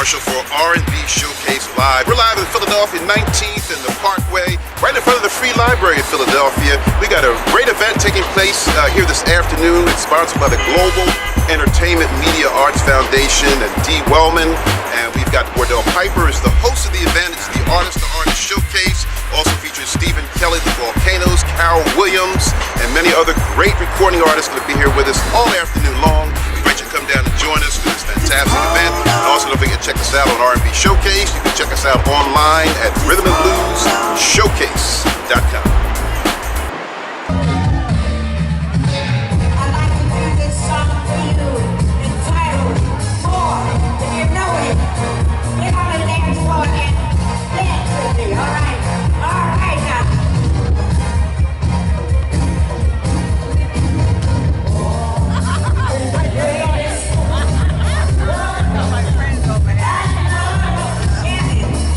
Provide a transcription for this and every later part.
For R&B Showcase Live. We're live in Philadelphia, 19th and the Parkway, right in front of the Free Library of Philadelphia. We got a great event taking place here this afternoon. It's sponsored by the Global Entertainment Media Arts Foundation and Dee Wellman. And we've got Wardel Piper is the host of the event. It's the Artist Showcase. Also features Stephen Kelly, the Volcanoes, Carol Williams, and many other great recording artists going to be here with us all afternoon long. We invite you to come down and join us for this fantastic event. And also don't forget to check us out on R&B Showcase. You can check us out online at rhythmandbluesshowcase.com.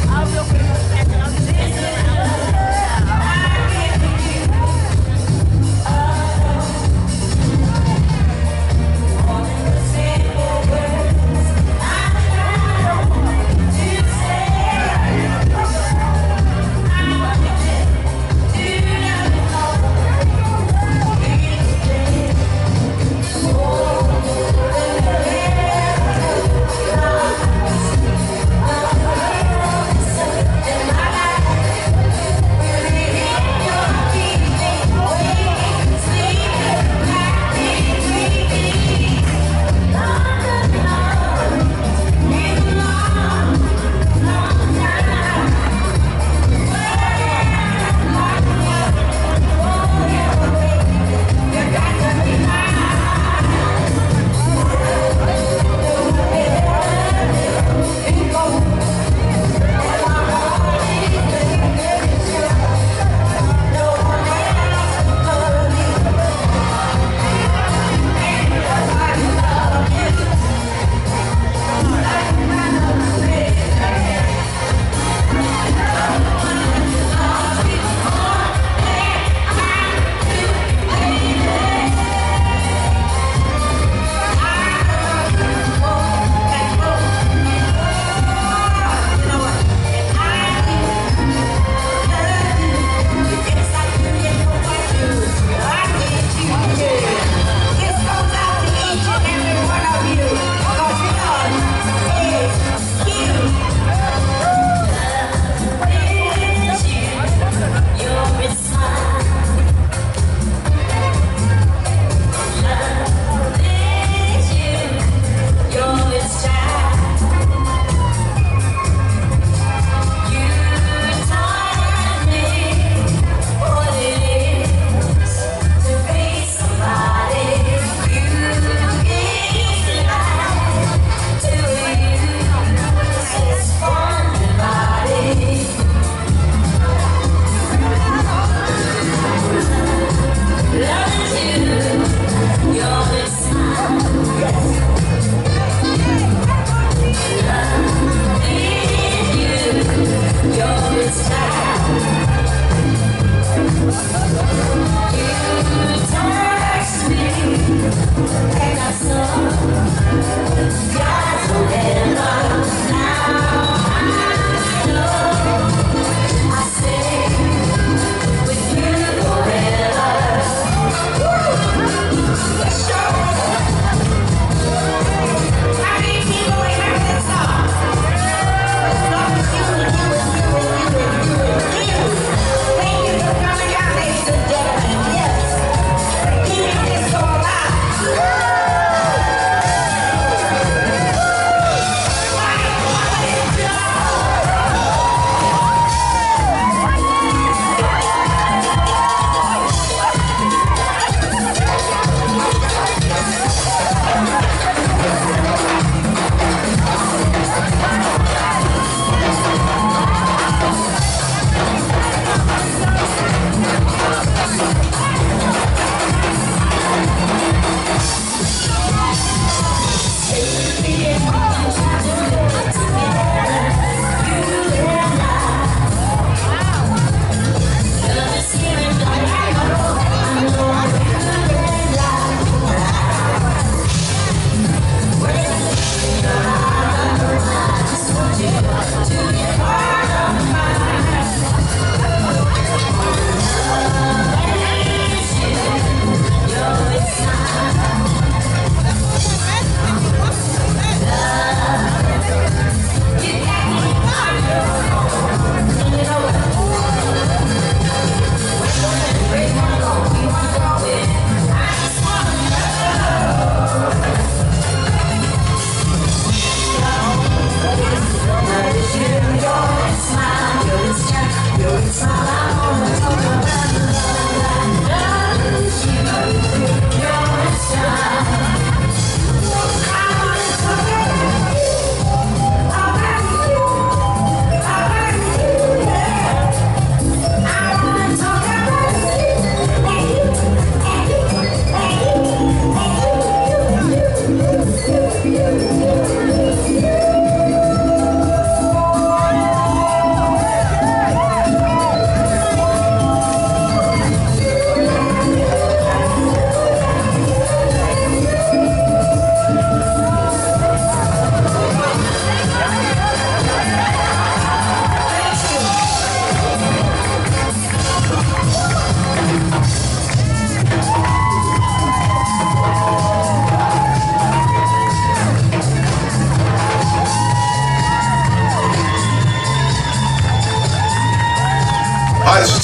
I'll go for the second. I'll just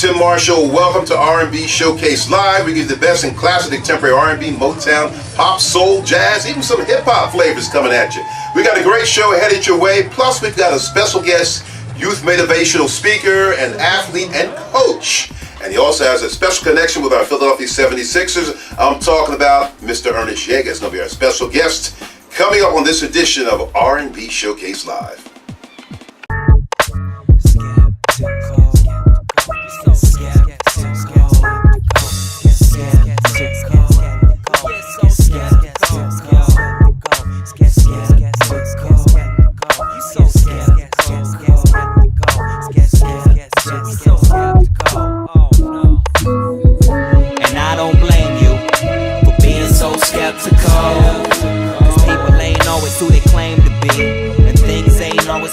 Tim Marshall. Welcome to R&B Showcase Live. We give you the best in classic contemporary R&B, Motown, pop, soul, jazz, even some hip-hop flavors coming at you. We got a great show headed your way. Plus, we've got a special guest, youth motivational speaker, and athlete and coach. And he also has a special connection with our Philadelphia 76ers. I'm talking about Mr. Ernest Yegha. It's going to be our special guest coming up on this edition of R&B Showcase Live.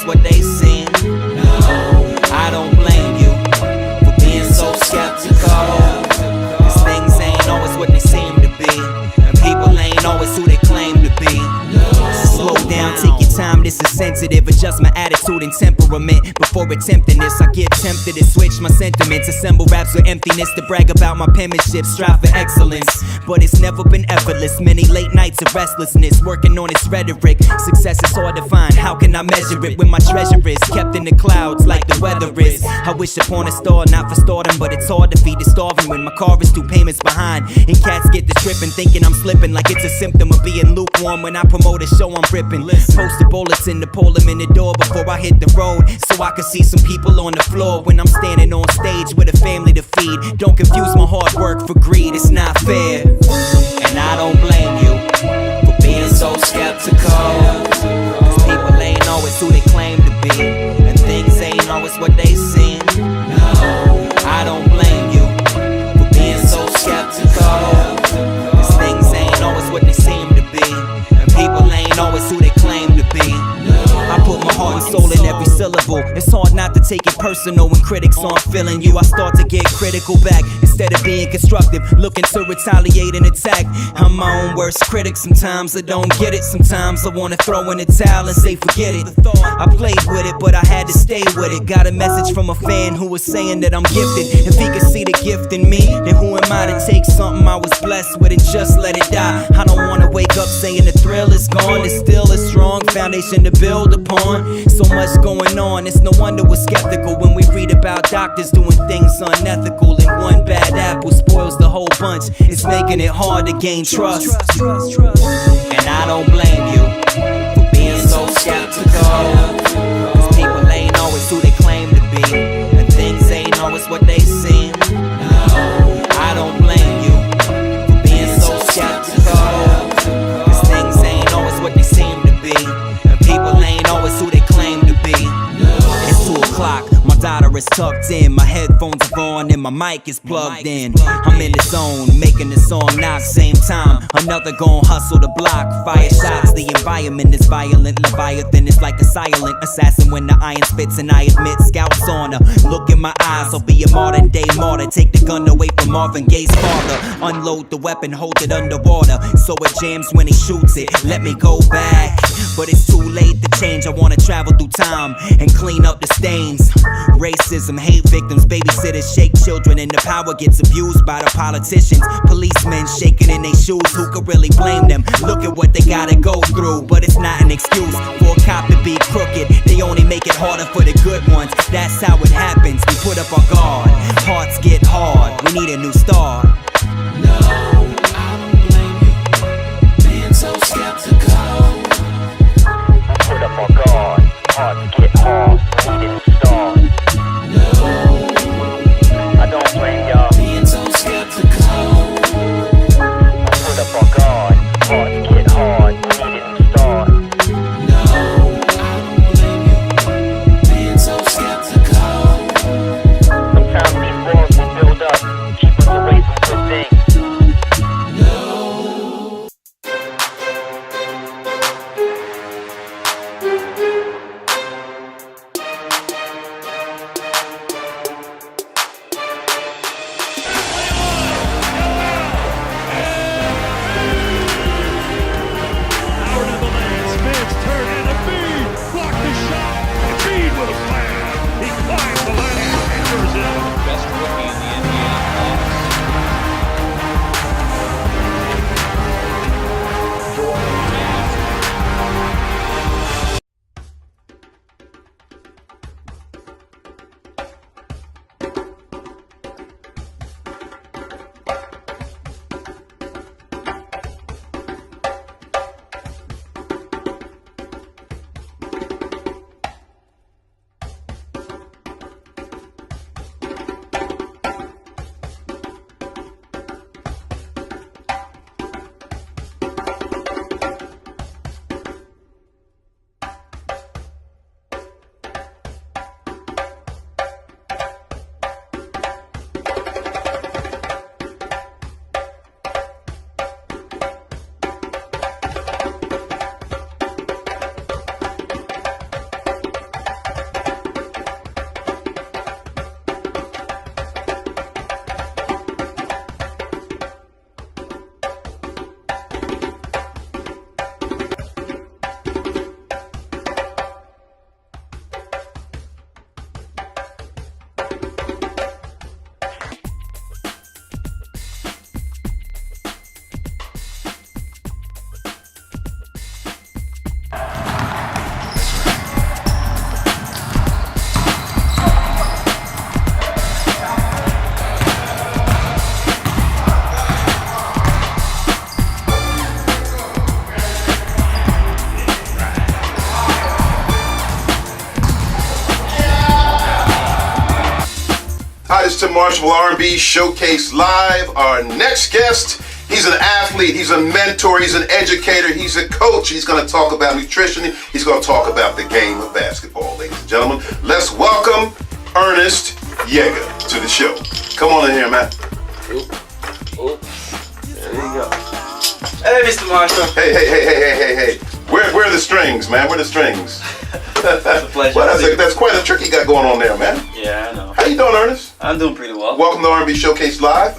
What they seem. No, I don't blame you for being so skeptical. Cause things ain't always what they seem to be, and people ain't always who they claim to be. Slow down, take your time, this is sensitive. Adjust my attitude and temperament. Before attempting this, I get tempted to switch my sentiments. Assemble raps with emptiness to brag about my penmanship. Strive for excellence, but it's never been effortless. Many late nights of restlessness, working on its rhetoric. Success is hard to find, how can I measure it? When my treasure is kept in the clouds like the weather is. I wish upon a star, not for stardom, but it's hard to feed the starving when my car is 2 payments behind. And cats get the tripping, thinking I'm slipping like it's a symptom of being lukewarm. When I promote a show, I'm ripping. Post a bulletin to pull them in the door before I hit the road, so I can see some people on the floor when I'm standing on stage with a family to feed. Don't confuse my hard work for greed, it's not fair. And I don't blame you for being so skeptical. Cause people ain't always who they claim to be, and things ain't always what they seem. No, I don't blame you for being so skeptical. Cause things ain't always what they seem to be, and people ain't always who they claim to be. I put my heart and soul in every syllable. It's hard not to take it personal when critics aren't feeling you. I start to get critical back instead of being constructive, looking to retaliate and attack. I'm my own worst critic. Sometimes I don't get it. Sometimes I wanna throw in the towel and say forget it. I played with it, but I had to stay with it. Got a message from a fan who was saying that I'm gifted. If he could see the gift in me, then who am I to take something I was blessed with and just let it die? I don't wanna wake up saying the thrill is gone. It's still a strong foundation to build upon. So much going on, it's no wonder we're skeptical when we read about doctors doing things unethical. And one bad apple spoils the whole bunch. It's making it hard to gain trust. And I don't blame you for being so skeptical. Cause people ain't always who they claim to be, and things ain't always what they seem. No, I don't blame you for being so skeptical. Cause things ain't always what they seem to be, and people ain't always who they claim to be. It's 2 o'clock, my daughter is tucked in, my headphones are on and my mic is plugged in. I'm in the zone, making the song knock, same time another gon' hustle the block. Fire shots, the environment is violent. Leviathan is like a silent assassin when the iron spits, and I admit scouts on her. Look in my eyes, I'll be a modern day martyr. Take the gun away from Marvin Gaye's father. Unload the weapon, hold it underwater, so it jams when he shoots it. Let me go back, but it's too late to change. I wanna travel through time and clean up the stains. Racism, hate victims, babysitters shake children, and the power gets abused by the politicians. Policemen shaking in their shoes, who could really blame them? Look at what they gotta go through, but it's not an excuse for a cop to be crooked. They only make it harder for the good ones. That's how it happens, we put up our guard. Hearts get hard, we need a new start. No, I don't blame you being so skeptical. Put up our guard, hearts get hard, we need a new start. I don't blame y'all being so skeptical. Put up our guard, hearts get hard, we need a new start. No, I don't blame you being so skeptical. Sometimes these walls will build up, keep us away from good things. No. Tim Marshall, R&B Showcase Live. Our next guest, he's an athlete, he's a mentor, he's an educator, he's a coach. He's going to talk about nutrition. He's going to talk about the game of basketball, ladies and gentlemen. Let's welcome Ernest Yegha to the show. Come on in here, man. Oop. There you go. Hey, Mr. Marshall. Hey. Where are the strings, man? Where are the strings? It's a pleasure. Well, that's quite a trick you got going on there, man. Yeah, I know. How you doing, Ernest? I'm doing pretty well. Welcome to R&B Showcase Live.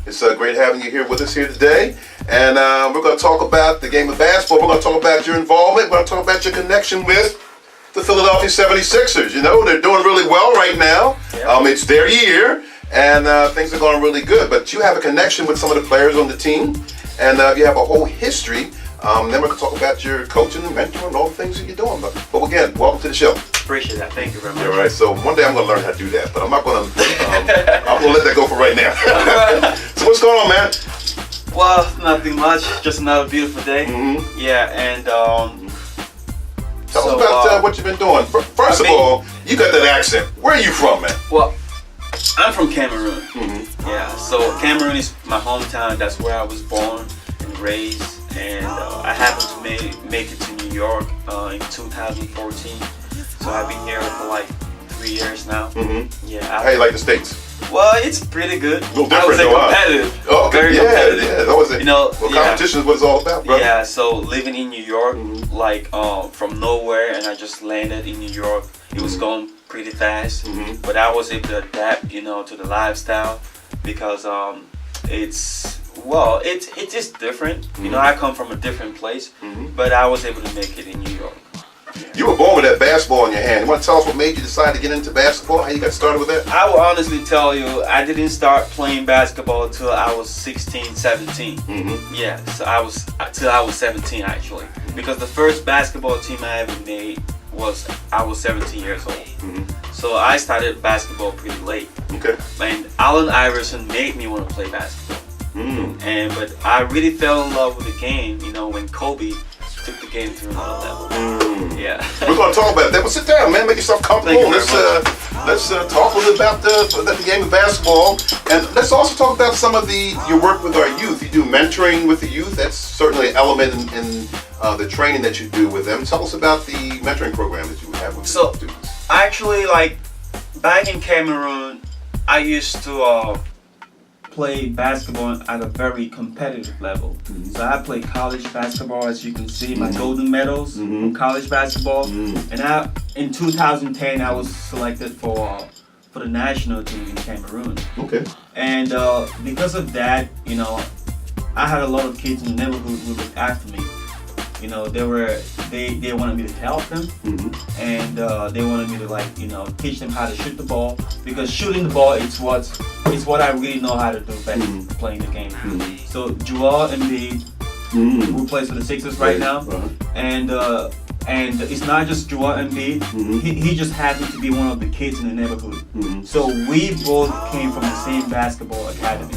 It's great having you here with us here today. And we're going to talk about the game of basketball. We're going to talk about your involvement. We're going to talk about your connection with the Philadelphia 76ers. You know, they're doing really well right now. Yeah. It's their year, and things are going really good. But you have a connection with some of the players on the team, and you have a whole history. Then we're going to talk about your coaching and mentoring and all the things that you're doing. But again, welcome to the show. Appreciate that. Thank you very much. All right. So one day I'm going to learn how to do that, but I'm not going to. I'm going to let that go for right now. So what's going on, man? Well, nothing much. Just another beautiful day. Mm-hmm. Yeah, and Tell us about what you've been doing. First of all, you got that accent. Where are you from, man? Well, I'm from Cameroon. Mm-hmm. Yeah, so Cameroon is my hometown. That's where I was born and raised. And I happened to make it to New York in 2014. So I've been here for like 3 years now. Mm-hmm. Yeah. How you like the States? Well, it's pretty good. A little different, I would say competitive. Oh, okay. Very competitive. Yeah. That was it. You know, competition is what it's all about, bro. Yeah. So living in New York, like from nowhere, and I just landed in New York. It was going pretty fast, but I was able to adapt, you know, to the lifestyle because it's just different. You know, I come from a different place, but I was able to make it in New York. You were born with that basketball in your hand. You want to tell us what made you decide to get into basketball? How you got started with that? I will honestly tell you, I didn't start playing basketball until I was 16, 17. Yeah, so I was 17 actually, because the first basketball team I ever made was I was 17 years old. So I started basketball pretty late. Okay. And Allen Iverson made me want to play basketball. But I really fell in love with the game, you know, when Kobe took the game to another level. Yeah. We're going to talk about that. But sit down, man. Make yourself comfortable. Thank you Let's talk a little about the game of basketball, and let's also talk about some of your work with our youth. You do mentoring with the youth. That's certainly an element in the training that you do with them. Tell us about the mentoring program that you have with the students. Actually, like back in Cameroon, I used to play basketball at a very competitive level. So I played college basketball, as you can see, my golden medals from college basketball. And in 2010, I was selected for the national team in Cameroon. Okay. And because of that, you know, I had a lot of kids in the neighborhood who looked after me. You know, they wanted me to help them, and they wanted me to, like, you know, teach them how to shoot the ball, because shooting the ball it's what I really know how to do best, playing the game. So Joel Embiid, who plays for the Sixers right now, and it's not just Joel Embiid. He just happened to be one of the kids in the neighborhood. So we both came from the same basketball academy.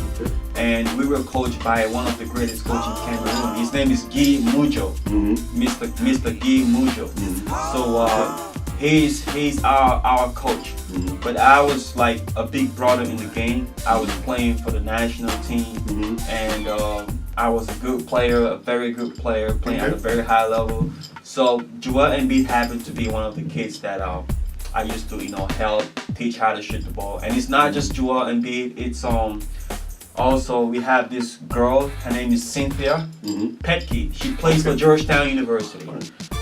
And we were coached by one of the greatest coaches in Cameroon. His name is Guy Mujo, Mr. Guy Mujo. So he's our coach. But I was like a big brother in the game. I was playing for the national team, and I was a good player, a very good player, playing at a very high level. So Joel Embiid happened to be one of the kids that I used to, you know, help teach how to shoot the ball. And it's not just Joel Embiid. It's also, we have this girl, her name is Cynthia Petke. She plays for Georgetown University.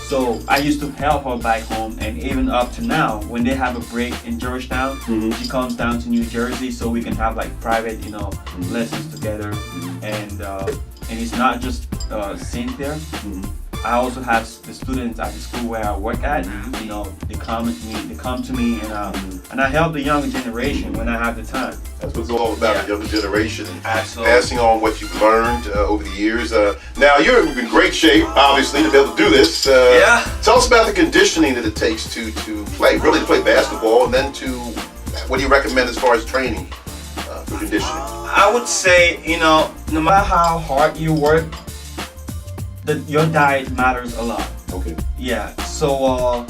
So I used to help her back home, and even up to now, when they have a break in Georgetown, she comes down to New Jersey so we can have like private, you know, lessons together. And it's not just Cynthia. I also have the students at the school where I work at. You know, they come to me, and I help the younger generation when I have the time. That's what it's all about, the younger generation, and Absolutely. passing on what you've learned over the years. Now, you're in great shape, obviously, to be able to do this. Tell us about the conditioning that it takes to play basketball, and then what do you recommend as far as training for conditioning? I would say, you know, no matter how hard you work, your diet matters a lot. Okay. Yeah. So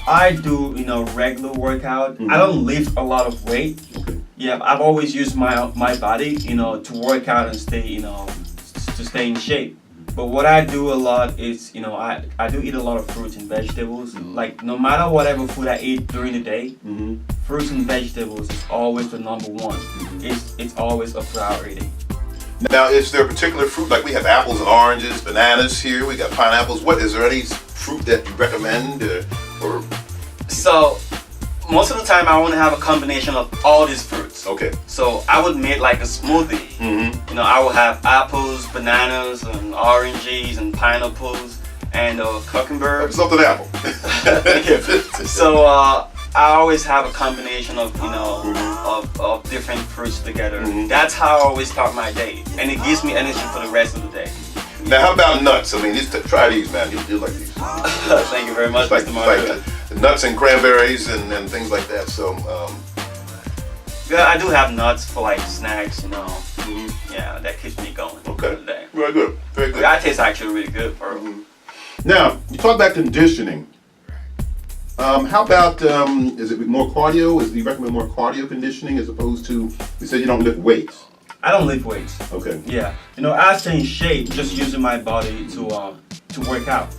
I do, you know, regular workout. I don't lift a lot of weight. Okay. Yeah, I've always used my body, you know, to work out and stay, you know, to stay in shape. But what I do a lot is, you know, I do eat a lot of fruits and vegetables. Like no matter whatever food I eat during the day, fruits and vegetables is always the number one. It's always a priority. Now, is there a particular fruit, like we have apples and oranges, bananas here, we got pineapples. What is there any fruit that you recommend or? So most of the time I want to have a combination of all these fruits. Okay. So I would make like a smoothie. You know, I will have apples, bananas, and oranges, and pineapples, and cucumber. Something apple. So I always have a combination of, you know, of different fruits together. That's how I always start my day, and it gives me energy for the rest of the day. Now, how about nuts? I mean, try these, man. You'll like these. Thank you very much, Mr. Mario. Like the nuts and cranberries and things like that. So, yeah, I do have nuts for like snacks, you know. Yeah, that keeps me going. Okay. For the day. Very good. Very good. That tastes actually really good for. Now, you talk about conditioning. How about, is it more cardio? Do you recommend more cardio conditioning as opposed to, you said you don't lift weights? I don't lift weights. Okay. Yeah, you know, I stay in shape just using my body to work out.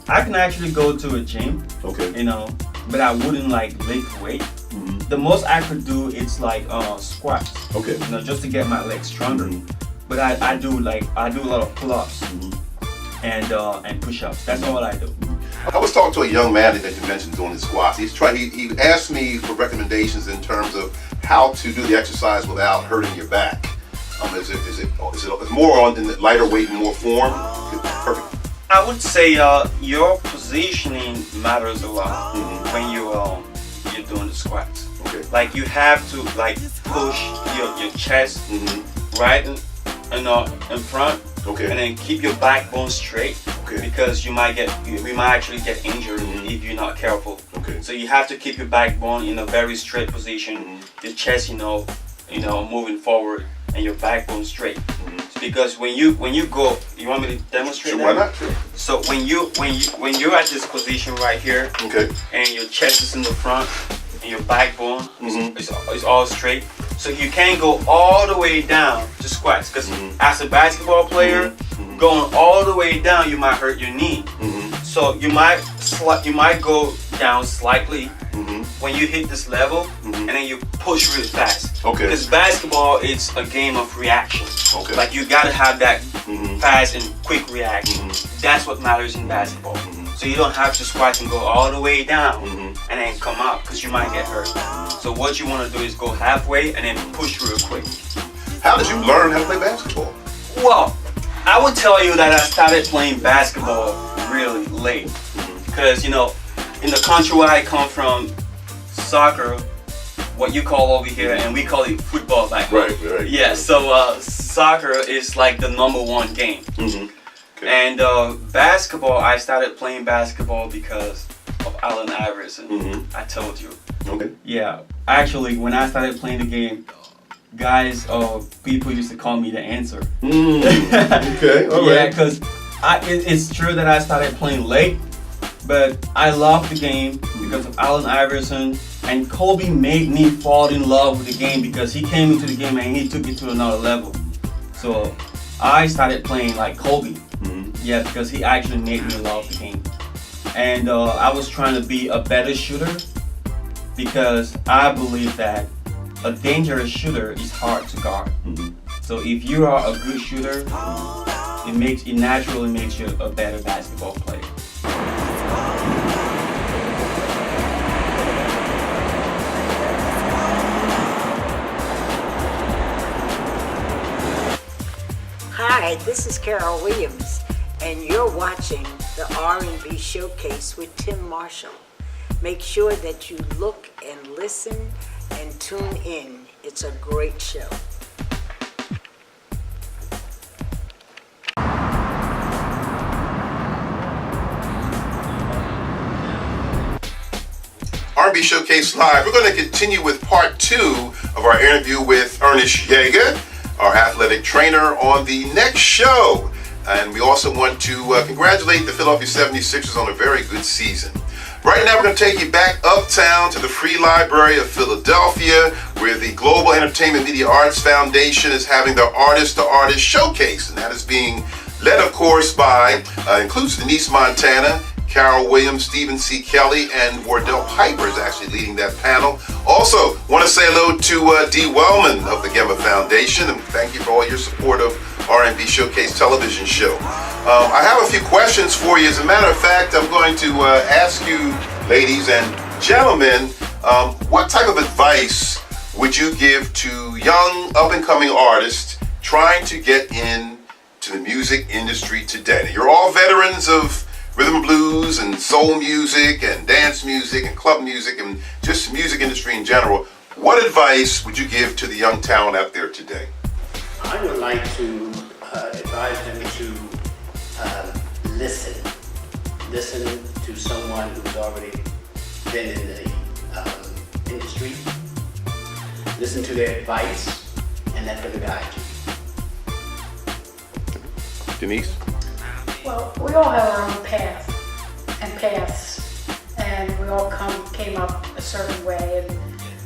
I can actually go to a gym. Okay. You know, but I wouldn't like lift weight. The most I could do is like squats. Okay. You know, just to get my legs stronger. But I do a lot of pull-ups and push-ups. That's all I do. I was talking to a young man that you mentioned doing his squats. He asked me for recommendations in terms of how to do the exercise without hurting your back. Is it more on in the lighter weight and more form? Perfect. I would say your positioning matters a lot when you're doing the squats. Okay. Like you have to like push your chest right in front. Okay. And then keep your backbone straight. Okay. Because we might actually get injured if you're not careful. Okay. So you have to keep your backbone in a very straight position. Your chest, you know, moving forward, and your backbone straight. Because when you go, you want me to demonstrate Sure, that? why not? Sure. So when you're at this position right here, Okay. and your chest is in the front, and your backbone is all straight. So you can't go all the way down to squats, because as a basketball player, going all the way down, you might hurt your knee. So you might go down slightly when you hit this level, and then you push really fast. Okay. Because basketball is a game of reaction. Okay. Like you gotta have that fast and quick reaction. That's what matters in basketball. So you don't have to squat and go all the way down and then come up, because you might get hurt. So what you want to do is go halfway and then push real quick. How did you learn how to play basketball? Well, I would tell you that I started playing basketball really late. Because, you know, in the country where I come from, soccer, what you call over here, and we call it football back home. Right. Yeah, so soccer is like the #1 game. Okay. And basketball, I started playing basketball because of Allen Iverson. I told you. Okay. Yeah, actually, when I started playing the game, guys, people used to call me the answer. Okay, all right. Yeah, because it's true that I started playing late, but I love the game because of Allen Iverson, and Kobe made me fall in love with the game because he came into the game and he took it to another level. So I started playing like Kobe. Yeah, because he actually made me love the game. And I was trying to be a better shooter because I believe that a dangerous shooter is hard to guard. So if you are a good shooter, it naturally makes you a better basketball player. Hi, this is Carol Williams, and you're watching the R&B Showcase with Tim Marshall. Make sure that you look and listen and tune in. It's a great show. R&B Showcase Live. We're going to continue with part 2 of our interview with Ernest Yegha, our athletic trainer, on the next show. And we also want to congratulate the Philadelphia 76ers on a very good season. Right now, we're going to take you back uptown to the Free Library of Philadelphia, where the Global Entertainment Media Arts Foundation is having their Artist to Artist Showcase, and that is being led, of course, by includes Denise Montana, Carol Williams, Stephen C. Kelly, and Wardel Piper is actually leading that panel. Also, want to say hello to Dee Wellman of the GEMA Foundation, and thank you for all your support of R&B Showcase television show. I have a few questions for you. As a matter of fact, I'm going to ask you, ladies and gentlemen, what type of advice would you give to young, up-and-coming artists trying to get into the music industry today? You're all veterans of rhythm and blues and soul music and dance music and club music and just music industry in general. What advice would you give to the young talent out there today? I would like to advise them to listen. Listen to someone who's already been in the industry. Listen to their advice and let them guide you. Denise? Well, we all have our own path and paths, and we all came up a certain way and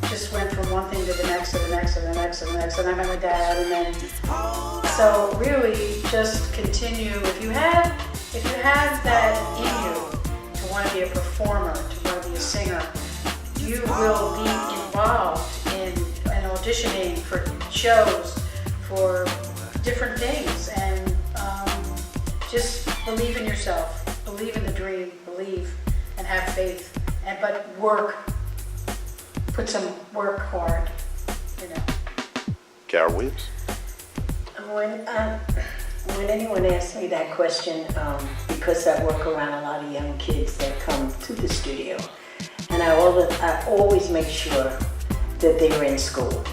just went from one thing to the next, to the next, to the next, to the next, and I met my dad, and then, so really just continue. If you have that in you to want to be a performer, to want to be a singer, you will be involved in auditioning for shows, for different things, and just believe in yourself, believe in the dream, believe and have faith, but work, put some work hard, you know. Carol Williams? When anyone asks me that question, because I work around a lot of young kids that come to the studio, and I always make sure that they're in school.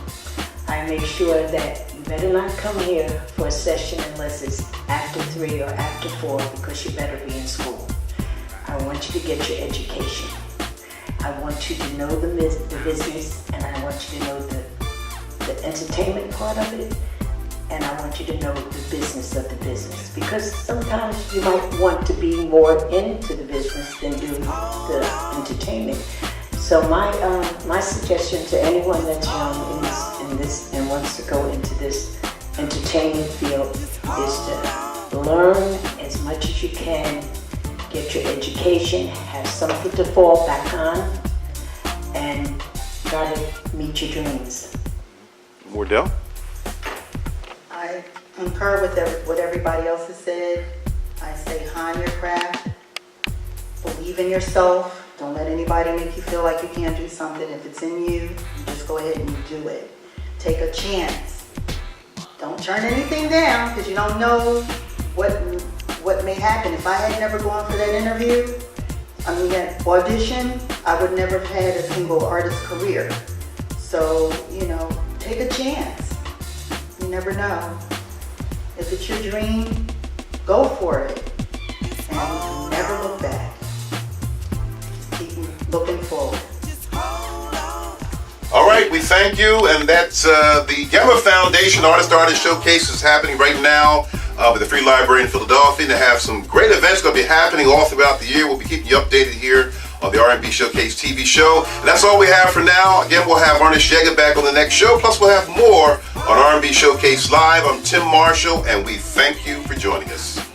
I make sure that you better not come here for a session unless it's after 3 or after 4, because you better be in school. I want you to get your education. I want you to know the business, and I want you to know the entertainment part of it, and I want you to know the business of the business, because sometimes you might want to be more into the business than do the entertainment. So my suggestion to anyone that's young in this and wants to go into this entertainment field is to learn as much as you can, get your education, have something to fall back on, and try to meet your dreams. Wardel? I concur with what everybody else has said. I say hone your craft, believe in yourself. Don't let anybody make you feel like you can't do something. If it's in you, just go ahead and you do it. Take a chance. Don't turn anything down, because you don't know what may happen. If I had never gone for that interview, that audition, I would never have had a single artist career. So, take a chance. You never know. If it's your dream, go for it. And never look back. Keep looking forward. All right, we thank you, and that's the GEMA Foundation Artist to Artist Showcase is happening right now at the Free Library in Philadelphia. They have some great events going to be happening all throughout the year. We'll be keeping you updated here on the R&B Showcase TV show. And that's all we have for now. Again, we'll have Ernest Yegha back on the next show, plus we'll have more on R&B Showcase Live. I'm Tim Marshall, and we thank you for joining us.